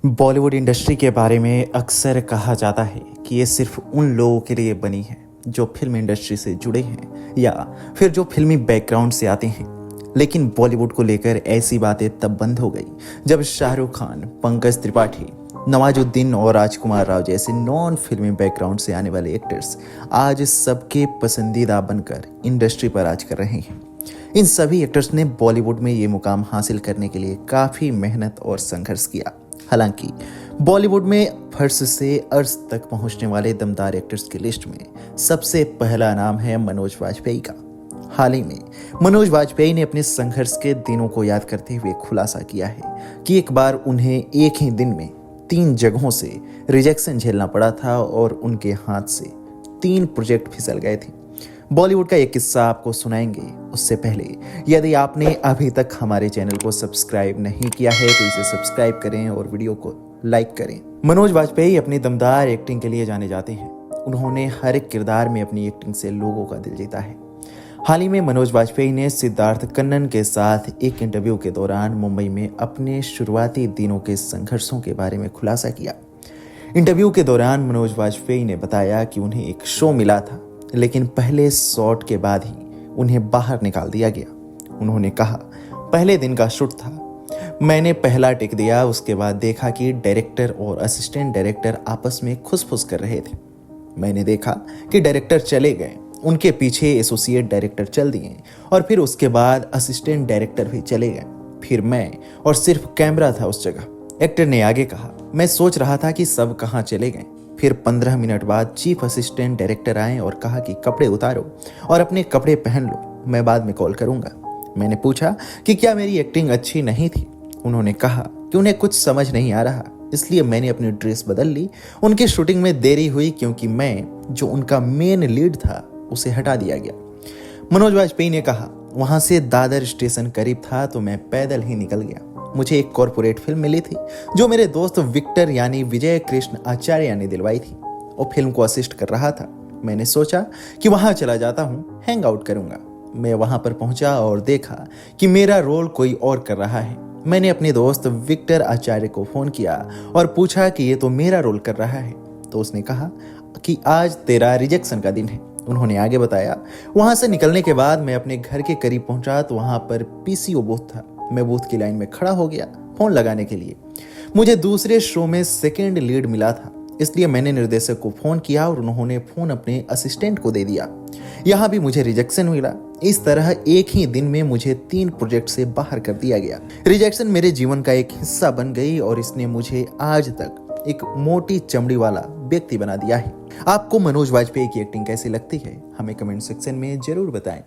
Bollywood industry के बारे में अक्सर कहा जाता है कि ये सिर्फ उन लोगों के लिए बनी है जो फिल्म इंडस्ट्री से जुड़े हैं या फिर जो फिल्मी बैकग्राउंड से आते हैं। लेकिन बॉलीवुड को लेकर ऐसी बातें तब बंद हो गई जब शाहरुख खान, पंकज त्रिपाठी, नवाजुद्दीन और राजकुमार राव जैसे नॉन फिल्मी बैकग्राउंड से आने वाले एक्टर्स आज सबके पसंदीदा बनकर इंडस्ट्री पर राज कर रहे हैं। इन सभी एक्टर्स ने बॉलीवुड में ये मुकाम हासिल करने के लिए काफ़ी मेहनत और संघर्ष किया। हालांकि बॉलीवुड में फर्श से अर्श तक पहुंचने वाले दमदार एक्टर्स की लिस्ट में सबसे पहला नाम है मनोज वाजपेयी का। हाल ही में मनोज वाजपेयी ने अपने संघर्ष के दिनों को याद करते हुए खुलासा किया है कि एक बार उन्हें एक ही दिन में 3 जगहों से रिजेक्शन झेलना पड़ा था और उनके हाथ से 3 प्रोजेक्ट फिसल गए थे। बॉलीवुड का एक किस्सा आपको सुनाएंगे, उससे पहले यदि आपने अभी तक हमारे चैनल को सब्सक्राइब नहीं किया है तो इसे सब्सक्राइब करें और वीडियो को लाइक करें। मनोज वाजपेयी अपनी दमदार एक्टिंग के लिए जाने जाते हैं। उन्होंने हर एक किरदार में अपनी एक्टिंग से लोगों का दिल जीता है। हाल ही में मनोज वाजपेयी ने सिद्धार्थ कन्नन के साथ एक इंटरव्यू के दौरान मुंबई में अपने शुरुआती दिनों के संघर्षों के बारे में खुलासा किया। इंटरव्यू के दौरान मनोज वाजपेयी ने बताया कि उन्हें एक शो मिला था, लेकिन पहले शॉट के बाद ही उन्हें बाहर निकाल दिया गया। उन्होंने कहा, पहले दिन का शूट था, मैंने पहला टेक दिया, उसके बाद देखा कि डायरेक्टर और असिस्टेंट डायरेक्टर आपस में खुसफुस कर रहे थे। मैंने देखा कि डायरेक्टर चले गए, उनके पीछे एसोसिएट डायरेक्टर चल दिए और फिर उसके बाद असिस्टेंट डायरेक्टर भी चले गए। फिर मैं और सिर्फ कैमरा था उस जगह। एक्टर ने आगे कहा, मैं सोच रहा था कि सब कहाँ चले गए। फिर 15 मिनट बाद चीफ असिस्टेंट डायरेक्टर आए और कहा कि कपड़े उतारो और अपने कपड़े पहन लो, मैं बाद में कॉल करूंगा। मैंने पूछा कि क्या मेरी एक्टिंग अच्छी नहीं थी। उन्होंने कहा कि उन्हें कुछ समझ नहीं आ रहा, इसलिए मैंने अपनी ड्रेस बदल ली। उनकी शूटिंग में देरी हुई क्योंकि मैं जो उनका मेन लीड था उसे हटा दिया गया। मनोज वाजपेयी ने कहा, वहां से दादर स्टेशन करीब था तो मैं पैदल ही निकल गया। मुझे एक कॉर्पोरेट फिल्म मिली थी जो मेरे दोस्त विक्टर यानी विजय कृष्ण आचार्य ने दिलवाई थी। वो फिल्म को असिस्ट कर रहा था। मैंने सोचा कि वहां चला जाता हूँ, हैंग आउट करूंगा। मैं वहां पर पहुंचा और देखा कि मेरा रोल कोई और कर रहा है। मैंने अपने दोस्त विक्टर आचार्य को फोन किया और पूछा कि ये तो मेरा रोल कर रहा है। तो उसने कहा कि आज तेरा रिजेक्शन का दिन है। उन्होंने आगे बताया, वहां से निकलने के बाद मैं अपने घर के करीब पहुंचा तो वहां पर पीसीओ बूथ था। मैं बूथ की लाइन में खड़ा हो गया फोन लगाने के लिए। मुझे दूसरे शो में सेकंड लीड मिला था, इसलिए मैंने निर्देशक को फोन किया और उन्होंने फोन अपने असिस्टेंट को दे दिया। यहाँ भी मुझे रिजेक्शन मिला। इस तरह एक ही दिन में मुझे 3 प्रोजेक्ट से बाहर कर दिया गया। रिजेक्शन मेरे जीवन का एक हिस्सा बन गई और इसने मुझे आज तक एक मोटी चमड़ी वाला व्यक्ति बना दिया है। आपको मनोज वाजपेयी की एक्टिंग कैसी लगती है, हमें कमेंट सेक्शन में जरूर बताएं।